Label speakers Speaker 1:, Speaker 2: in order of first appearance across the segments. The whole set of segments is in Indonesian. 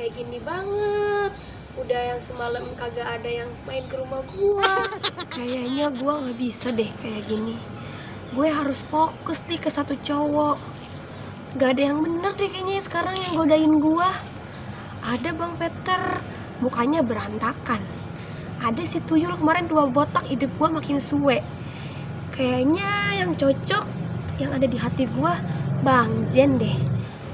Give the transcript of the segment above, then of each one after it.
Speaker 1: kayak gini banget. Udah yang semalam kagak ada yang main ke rumah gua. Kayaknya gua nggak bisa deh kayak gini. Gue harus fokus nih ke satu cowok. Gak ada yang bener deh kayaknya sekarang yang godain gua. Ada Bang Peter, mukanya berantakan. Ada si Tuyul kemarin 2 botak, hidup gua makin suwe. Kayaknya yang cocok, yang ada di hati gua Bang Jen deh.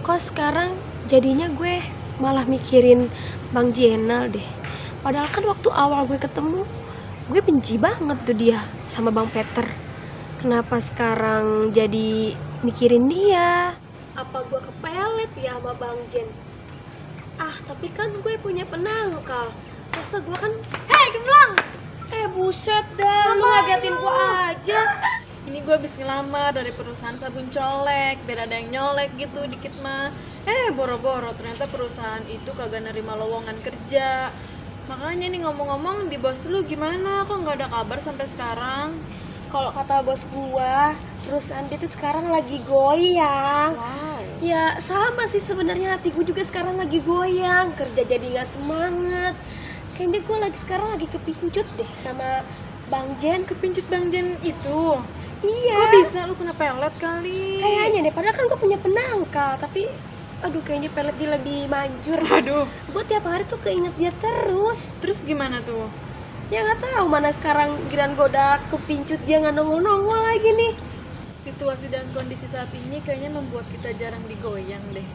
Speaker 1: Kok sekarang jadinya gue malah mikirin Bang Jenal deh. Padahal kan waktu awal gue ketemu, gue benci banget tuh dia sama Bang Peter. Kenapa sekarang jadi mikirin dia? Apa gue kepelet ya sama Bang Jen? Tapi kan gue punya penangkal. Masa gue kan, hei Gemlang! Buset dah, lu ngagetin gue aja.
Speaker 2: Ini gue habis ngelamar dari perusahaan sabun colek, biar ada yang nyolek gitu dikit mah. Boro-boro ternyata perusahaan itu kagak nerima lowongan kerja. Makanya nih ngomong-ngomong, di bos lu gimana? Kok nggak ada kabar sampai sekarang?
Speaker 1: Kalau kata bos gua, perusahaan dia tuh sekarang lagi goyang.
Speaker 2: Wow.
Speaker 1: Ya sama sih sebenarnya, hati gue juga sekarang lagi goyang. Kerja jadi nggak semangat. Kayaknya gue sekarang lagi kepincut deh sama Bang Jen.
Speaker 2: Kepincut Bang Jen itu?
Speaker 1: Iya.
Speaker 2: Kok bisa lu kena pelet kali?
Speaker 1: Kayaknya deh, padahal kan gue punya penangkal. Tapi aduh kayaknya pelet dia lebih manjur.
Speaker 2: Aduh.
Speaker 1: Gue tiap hari tuh keinget dia terus.
Speaker 2: Terus gimana tuh?
Speaker 1: Ya nggak tahu mana sekarang giliran gue udah kepincut dia nggak nongol-nongol lagi nih.
Speaker 2: Situasi dan kondisi saat ini kayaknya membuat kita jarang digoyang deh.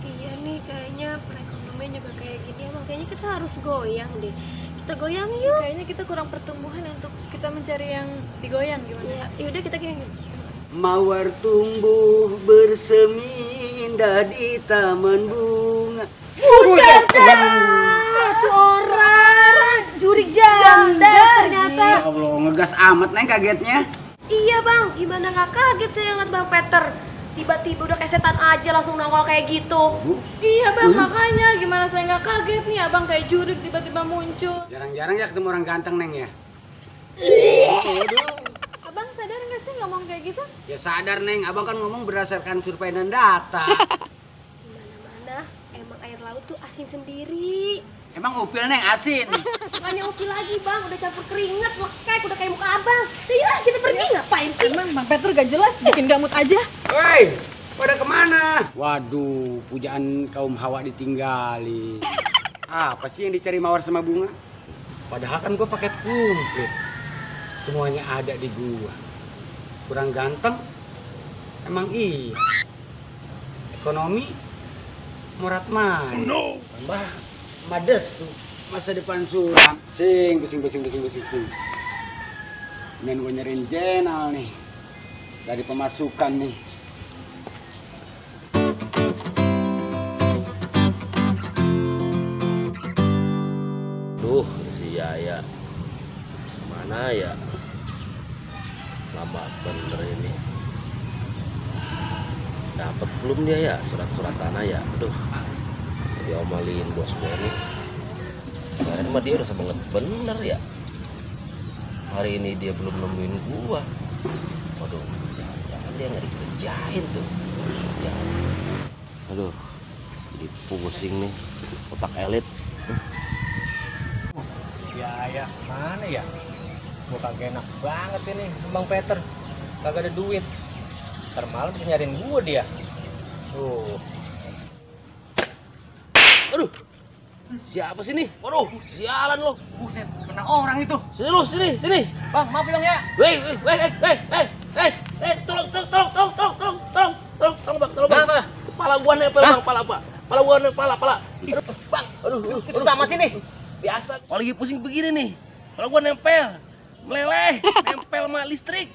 Speaker 1: Iya nih, kayaknya perekonomian juga kayak gini. Emang kayaknya kita harus goyang deh. Kita goyang yuk.
Speaker 2: Kayaknya kita kurang pertumbuhan untuk kita mencari yang digoyang gimana?
Speaker 1: Ya, yaudah kita goyang.
Speaker 3: Mawar tumbuh bersemi indah di taman bunga.
Speaker 1: Buset dah, tuh orang jurik janda ternyata.
Speaker 3: Ya Allah, ngegas amat neng kagetnya.
Speaker 1: Iya bang, gimana nggak kaget saya ngeliat Bang Peter. Tiba-tiba udah kayak setan aja langsung nongol kayak gitu.
Speaker 2: Iya bang, makanya gimana saya nggak kaget nih abang kayak jurik tiba-tiba muncul.
Speaker 3: Jarang-jarang ya ketemu orang ganteng neng ya.
Speaker 2: Abang sadar nggak sih ngomong kayak gitu?
Speaker 3: Ya sadar neng, abang kan ngomong berdasarkan survei dan data.
Speaker 1: Mana emang air laut tuh asin sendiri.
Speaker 3: Emang upil neng asin.
Speaker 1: Bukannya upil lagi bang, udah campur keringet, lekek, udah kayak muka abang. Iya kita pergi ngapain sih?
Speaker 2: Emang Bang Peter gak jelas, bikin gamut aja.
Speaker 3: Woi, pada kemana? Waduh, pujaan kaum Hawa ditinggali. Apa sih yang dicari mawar sama bunga? Padahal kan gue paket komplit. Semuanya ada di gua. Kurang ganteng? Emang iya. Ekonomi murat manis. Tambah mades masa depan suram. Pusing. Dan gue nyariin Jenal nih. Dari pemasukan nih.
Speaker 4: Duh, si Yaya mana ya? Lama bener ini. Dapat belum dia ya surat-surat tanah ya? Aduh, diomelin bos gue nih. Kemarin mah dia udah banget bener ya. Hari ini dia belum nemuin gua. Waduh, jangan dia nggak dikerjain tuh. Ya. Aduh, jadi pusing nih. Otak elit.
Speaker 5: Ya, mana ya? Gua kagak enak banget ini Bang Peter. Kagak ada duit. Ntar malam bisa nyariin gua dia.
Speaker 4: Aduh, siapa sih nih? Waduh, sialan lo.
Speaker 5: Buset, kena orang itu.
Speaker 4: Sini lo, sini.
Speaker 5: Bang, maaf dong ya.
Speaker 4: Weh, tolong bang.
Speaker 5: Apa?
Speaker 4: Kepala gua nempel bang, kepala apa? Kepala gua nempel, kepala.
Speaker 5: Bang, itu sama sini.
Speaker 4: Biasa, kalau lagi pusing begini nih, kalau gua nempel, meleleh, nempel sama listrik.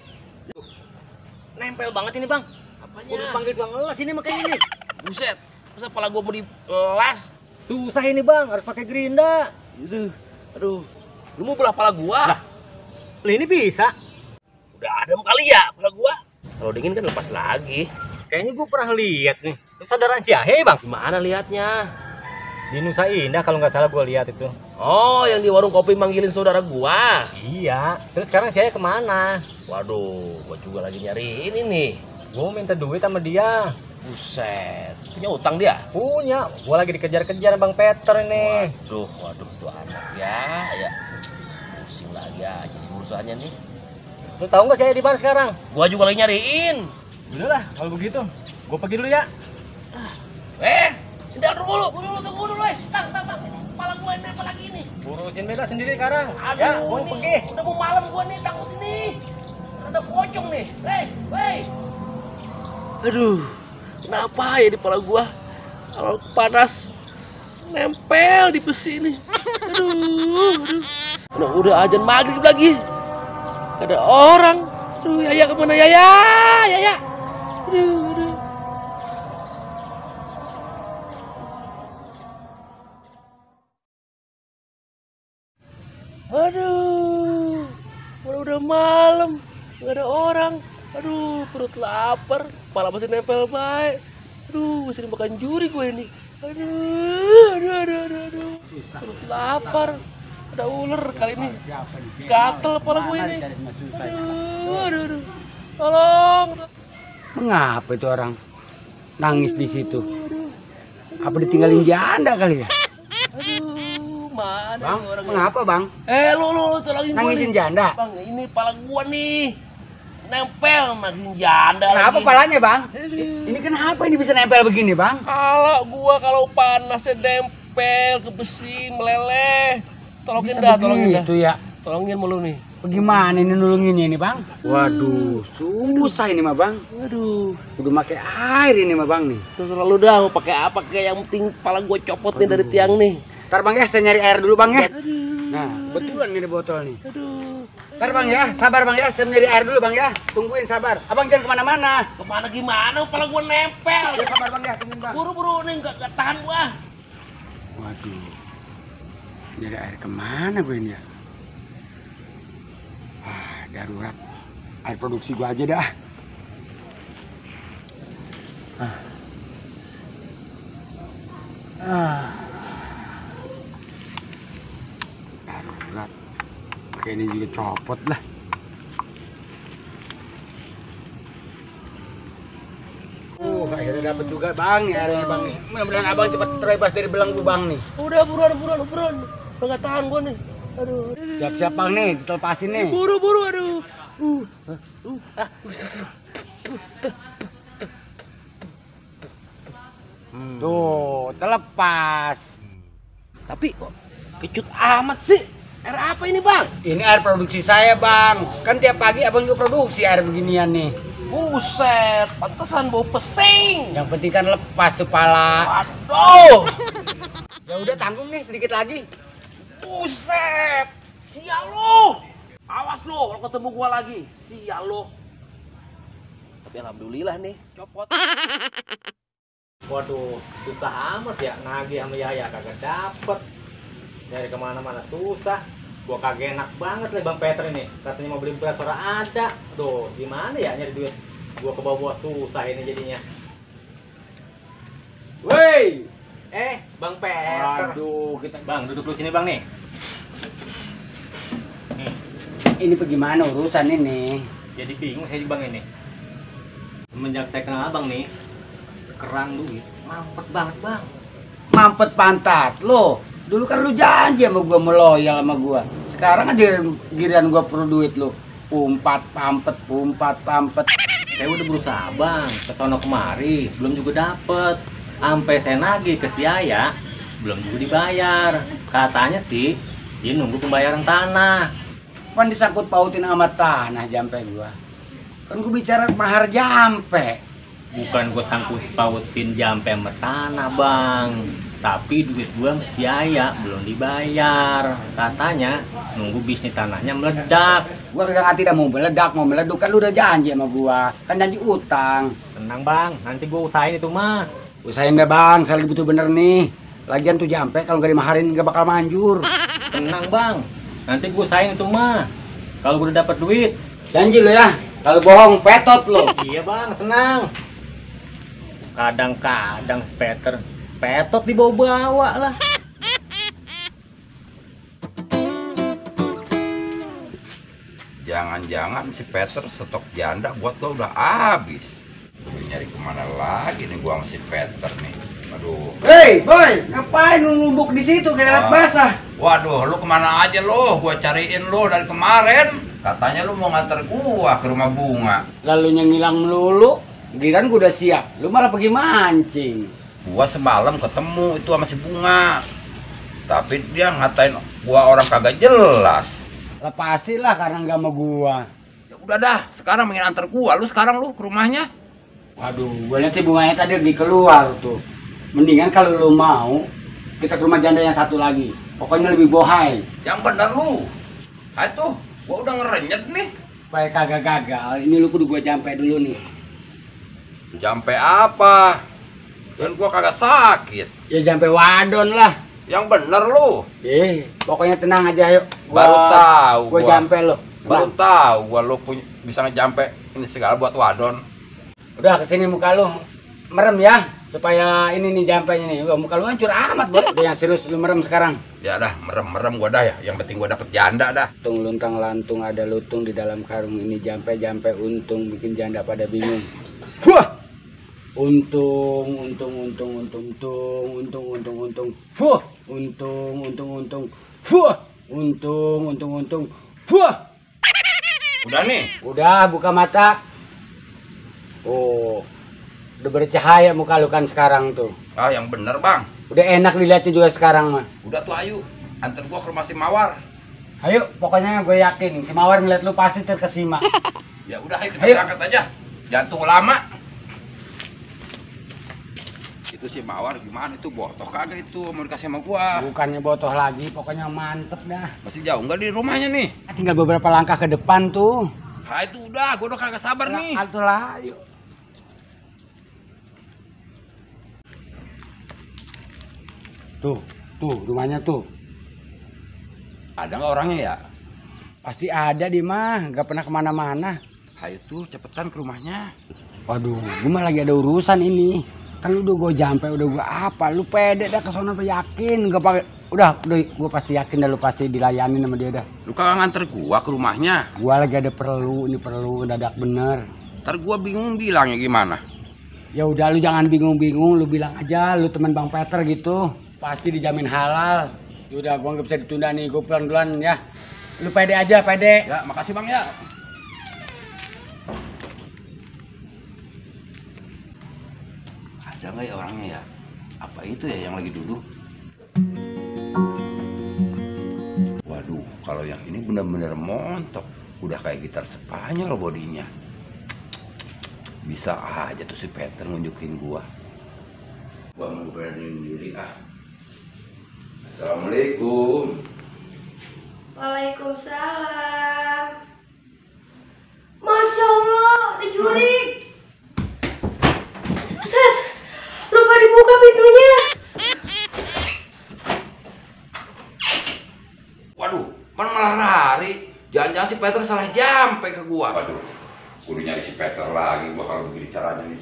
Speaker 5: Nempel banget ini, Bang.
Speaker 4: Apanya?
Speaker 5: Udah panggil Bang Elas ini makanya ini.
Speaker 4: Buset, masa kepala gua mau dilas?
Speaker 5: Susah ini, Bang, harus pakai gerinda.
Speaker 4: Aduh, lu mau belah kepala gua?
Speaker 5: Lah, ini bisa.
Speaker 4: Udah adem kali ya kepala gua. Kalau dingin kan lepas lagi.
Speaker 5: Kayaknya gua pernah lihat nih. Itu saudaraan si Ahe, Bang.
Speaker 4: Gimana liatnya?
Speaker 5: Di Nusa Indah kalau nggak salah gua lihat itu.
Speaker 4: Oh, yang di warung kopi manggilin saudara gua.
Speaker 5: Iya. Terus sekarang saya kemana?
Speaker 4: Waduh, gua juga lagi nyari ini nih.
Speaker 5: Gua minta duit sama dia.
Speaker 4: Buset, punya utang dia?
Speaker 5: Punya, gua lagi dikejar-kejar Bang Peter ini.
Speaker 4: Waduh tuh anak ya. Pusing lagi aja urusannya nih.
Speaker 5: Lu tahu nggak saya di mana sekarang?
Speaker 4: Gua juga lagi nyariin.
Speaker 5: Udah lah, kalau begitu, gua pergi dulu ya.
Speaker 4: Tidak dulu, tunggu dulu, Bang, kepala gua ini apa lagi nih?
Speaker 5: Urusin beda sendiri sekarang.
Speaker 4: Aduh,
Speaker 5: Ya, gua mau
Speaker 4: nih,
Speaker 5: pergi.
Speaker 4: udah mau malam gua nih, takut ini. Ada pocong nih. Wey. Aduh, kenapa ya di kepala gua? Kalau panas nempel di besi nih. Aduh. Udah azan maghrib lagi. Gak ada orang. Aduh, Yaya kemana Yaya? Aduh. Aduh, udah malam, nggak ada orang. Aduh, perut lapar, kepala masih nempel baik. Aduh, masih makan juri gue ini. Aduh. Perut lapar, ada ular kali ini. Gatel kepala gue ini. Aduh. Tolong.
Speaker 3: Mengapa itu orang nangis di situ? Apa ditinggalin janda kali ya?
Speaker 4: Aduh, mana
Speaker 3: Bang,
Speaker 4: nih orang
Speaker 3: mengapa bang?
Speaker 4: lu tolongin gue
Speaker 3: Nangisin
Speaker 4: nih.
Speaker 3: janda?
Speaker 4: Bang, ini pala gua nih. Nempel makin janda.
Speaker 3: Kenapa
Speaker 4: lagi.
Speaker 3: palanya bang? Ini kenapa ini bisa nempel begini bang?
Speaker 4: Kalau panasnya nempel ke besi meleleh. Tolongin
Speaker 3: Bisa
Speaker 4: tolongin
Speaker 3: begitu ya.
Speaker 4: Tolongin mulu nih.
Speaker 3: Bagaimana ini nulunginnya ini bang? Waduh, susah ini mah bang.
Speaker 4: Aduh,
Speaker 3: Udah pakai air ini mah bang nih.
Speaker 4: terserah lu dah mau pakai apa kayak yang penting pala gua copot nih dari tiang nih.
Speaker 3: Ntar bang ya, saya nyari air dulu bang ya.
Speaker 4: Aduh.
Speaker 3: Nah, betulan nih di botol nih.
Speaker 4: Aduh.
Speaker 3: Ntar bang ya, sabar bang ya, saya nyari air dulu bang ya. Tungguin sabar. Abang jangan kemana-mana.
Speaker 4: Kemana gimana pala gua nempel.
Speaker 3: Ya sabar bang ya, tungguin bang.
Speaker 4: Buru-buru nih gak tahan gua.
Speaker 3: Waduh, nyari air kemana gue ini ya? Darurat, air produksi gua aja dah. Darurat, pakai ini juga copot lah. Akhirnya dapat juga bang nih airnya bang nih. Mudah-mudahan abang cepat terbebas dari belenggu bang nih.
Speaker 4: Udah buruan. Udah gak tahan gua nih. Aduh.
Speaker 3: Siap-siap bang nih, ditelepasin nih.
Speaker 4: Buru-buru aduh.
Speaker 3: Tuh, terlepas.
Speaker 4: Tapi kok kecut amat sih. Air apa ini, Bang?
Speaker 3: Ini air produksi saya bang. Kan tiap pagi abang juga produksi air beginian nih.
Speaker 4: Buset, pantesan bau pesing.
Speaker 3: Yang penting kan lepas tuh pala.
Speaker 4: Aduh.
Speaker 3: Ya udah tanggung nih sedikit lagi.
Speaker 4: Buset. Sial lo. Awas lo kalau ketemu gua lagi. Sial lo. Tapi alhamdulillah nih, copot.
Speaker 5: Waduh, susah amat ya nagih sama Yaya kagak dapet. Dari kemana-mana susah. Gua kagak enak banget nih Bang Peter ini. Katanya mau beli beras ora ada. Tuh, gimana ya nyari duit? Gua ke bawah susah ini jadinya. Woi, Bang Peter.
Speaker 3: Waduh, kita
Speaker 5: Bang, duduk dulu sini Bang nih.
Speaker 3: ini bagaimana urusan ini?
Speaker 5: Jadi bingung saya di Bang ini. Semenjak saya kenal Abang nih, kerang duit mampet banget Bang.
Speaker 3: Mampet pantat lo. Dulu kan lu janji sama gua meloyal sama gua. Sekarang aja giliran gua perlu duit lo. Pumpat pampet.
Speaker 5: Saya udah berusaha Bang, kesono kemari, belum juga dapet. Sampai saya nagih ke si Yaya, belum juga dibayar. Katanya sih, dia nunggu pembayaran tanah.
Speaker 3: Kan disangkut pautin sama tanah jampe gua. Kan gua bicara mahar jampe.
Speaker 5: Bukan gue sangkut pautin jampe sama tanah Bang, tapi duit gue sama si Yaya belum dibayar. Katanya nunggu bisnis tanahnya meledak.
Speaker 3: Gua kagak tidak mau meleduk kan lu udah janji sama gua. Kan janji utang.
Speaker 5: Tenang Bang, nanti gue usahain itu mah.
Speaker 3: Usahain deh bang, saya lagi butuh bener nih. Lagian tuh jampe kalau gak dimaharin gak bakal manjur.
Speaker 5: Tenang Bang, nanti gue usahain itu mah. Kalau gue udah dapet duit.
Speaker 3: Janji lo ya, kalau bohong petot lo.
Speaker 5: Iya Bang, tenang. Kadang-kadang Peter petot dibawa-bawa lah.
Speaker 6: Jangan-jangan si Peter stok janda buat lo udah habis. nyari kemana lagi nih gua masih Peter nih. Aduh.
Speaker 3: Hei, boy, ngapain lu numbuk di situ kayak alat basah?
Speaker 6: Waduh, lu kemana aja lu? Gua cariin lu dari kemarin. Katanya lu mau nganter gua ke rumah bunga.
Speaker 3: Lalu yang ngilang melulu, giliran gua udah siap. Lu malah pergi mancing.
Speaker 6: Gua semalam ketemu itu sama si bunga. Tapi dia ngatain gua orang kagak jelas.
Speaker 3: Lah pastilah karena nggak mau gua.
Speaker 6: Ya udah dah, sekarang ingin antar gua. Lu sekarang lu ke rumahnya.
Speaker 3: Waduh, gua lihat si bunganya tadi lagi keluar tuh. Mendingan kalau lu mau, kita ke rumah janda yang satu lagi. Pokoknya lebih bohai.
Speaker 6: Yang bener lu. Hai tuh, gua udah ngerenyet nih.
Speaker 3: Supaya kagak gagal, ini lu kudu gua jampe dulu nih.
Speaker 6: Jampe apa? Dan gua kagak sakit.
Speaker 3: Ya jampe wadon lah.
Speaker 6: Yang bener lu.
Speaker 3: Pokoknya tenang aja yuk.
Speaker 6: Baru tahu
Speaker 3: Gua jampe lu.
Speaker 6: Baru tahu gua lu bisa ngejampe ini segala buat wadon.
Speaker 3: Udah kesini muka lu merem ya. Supaya ini nih jampenya nih. Wah, muka lu hancur amat, Boy. Udah yang serius lu merem sekarang.
Speaker 6: Ya dah, merem gua dah ya. Yang penting gua dapet janda dah.
Speaker 3: Tung luntang lantung ada lutung di dalam karung ini jampe untung bikin janda pada bingung. Wah. Untung. Wah. Untung. Wah. Untung. Wah.
Speaker 6: Udah nih.
Speaker 3: Udah buka mata. Oh. Udah bercahaya muka lu kan sekarang tuh.
Speaker 6: Ah, yang bener, Bang.
Speaker 3: Udah enak dilihatnya juga sekarang mah.
Speaker 6: Udah tuh ayo. Antar gua ke rumah si Mawar.
Speaker 3: Ayo, pokoknya gue yakin si Mawar ngeliat lu pasti terkesima.
Speaker 6: Ya udah, ayo kita
Speaker 3: Ayo.
Speaker 6: berangkat aja. Jantung lama. Itu si Mawar gimana itu? Botoh kagak itu mau dikasih sama gua?
Speaker 3: Bukannya botoh lagi, pokoknya mantep dah.
Speaker 6: Masih jauh nggak di rumahnya nih?
Speaker 3: Tinggal beberapa langkah ke depan tuh.
Speaker 6: Ah, itu udah, gua udah kagak sabar nih.
Speaker 3: Atulah, ayo. Tuh rumahnya tuh.
Speaker 6: Ada nggak orangnya ya?
Speaker 3: Pasti ada di mah, nggak pernah kemana-mana.
Speaker 6: Ayo tuh cepetan ke rumahnya.
Speaker 3: Waduh, gue mah lagi ada urusan ini. Kan udah gue jampe, udah gue apa? Lu pede dah kesana apa yakin? Gak pakai. Udah, gue pasti yakin dah lu pasti dilayani sama dia dah.
Speaker 6: Lu kagak nganter gua ke rumahnya?
Speaker 3: Gua lagi ada perlu, ini perlu dadak bener.
Speaker 6: Ntar gua bingung bilangnya gimana.
Speaker 3: Ya udah lu jangan bingung-bingung, lu bilang aja lu teman Bang Peter gitu. Pasti dijamin halal. Udah gua nggak bisa ditunda nih, gua pulang duluan ya. Lu pede aja, pede.
Speaker 6: Ya, makasih Bang ya. Ada nggak ya orangnya ya? Apa itu ya yang lagi duduk? Waduh, kalau yang ini bener-bener montok. Udah kayak gitar Spanyol bodinya. Bisa aja tuh si Peter nunjukin gua. Gua mau beraniin diri ah. Assalamualaikum.
Speaker 1: Waalaikumsalam. Masya Allah, dicuri. Set, lupa dibuka pintunya.
Speaker 6: Waduh, kan malah lari. Jangan-jangan si Peter salah jampe ke gua. Waduh, kudu nyari si Peter lagi gua kalau begini caranya nih.